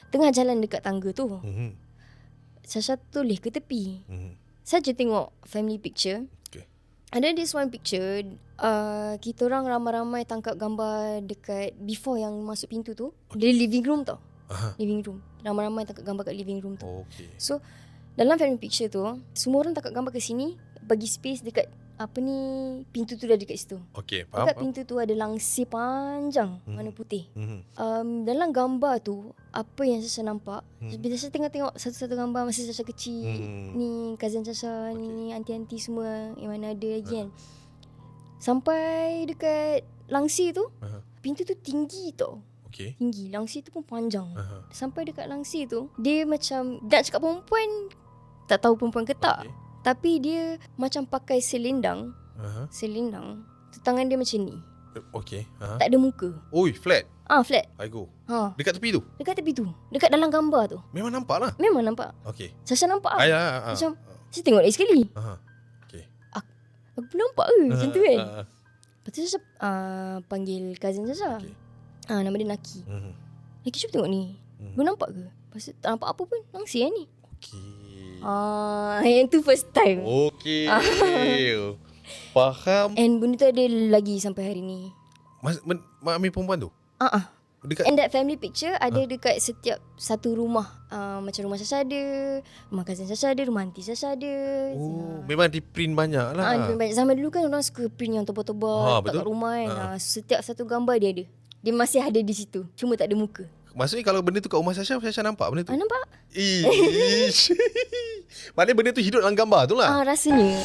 Tengah jalan dekat tangga tu, Mhm. Sasha toleh ke tepi. Mhm. Saya je tengok family picture. Okay. Ada this one picture, kita orang ramai-ramai tangkap gambar dekat before yang masuk pintu tu. Dia living room tau. Aha. Living room. Ramai-ramai tangkap gambar kat living room tu. Okay. So dalam family picture tu, semua orang tangkap gambar ke sini, bagi space dekat pintu tu dah dekat situ. Okay, Dekat faham. pintu tu ada langsir panjang warna putih. Mhm. Dalam gambar tu, apa yang Sasha nampak, bila saya tengok satu-satu gambar masa Sasha kecil, ni cousin Sasha, ni aunty-aunty semua yang mana ada lagi kan. Sampai dekat langsir tu, pintu tu tinggi tau. Okay. Tinggi, langsir tu pun panjang. Aha. Sampai dekat langsir tu, dia macam, nak cakap perempuan, tak tahu perempuan ke tak. Okay. Tapi dia macam pakai selendang. Aha. Selendang tu, tangan dia macam ni. Okay. Aha. Tak ada muka. Oi, flat. Flat. I go. Dekat Dekat tepi tu. tepi tu. Dekat dalam gambar tu. Memang nampak lah. Memang nampak. Okay. Sasha nampak lah. Ayah. Macam saya tengok lagi sekali. Aha. Okay. Aku nampak ke macam tu kan. Aha. Lepas tu Sasha panggil cousin Sasha. Okay. Nama dia Naki. Mhm. Naki cuba tengok ni. Kau nampak ke? Lepas tu tak nampak apa pun. Langsir ni. Okay. Yang tu first time. Okay. Faham. And benda tu ada lagi sampai hari ni. Mak Amir perempuan tu? Dekat And that family picture ada dekat setiap satu rumah. Macam rumah Sasha ada, rumah cousin Sasha ada, rumah aunty Sasha ada. memang di print banyak lah. Banyak. Zaman dulu kan orang suka print yang tebal-tebal betul. kat rumah kan. Setiap satu gambar dia ada. Dia masih ada di situ. Cuma tak ada muka. Maksudnya kalau benda tu kat rumah Sasha nampak benda tu? Nampak? Ish. Maknanya benda tu hidup dalam gambar tu lah. Rasanya.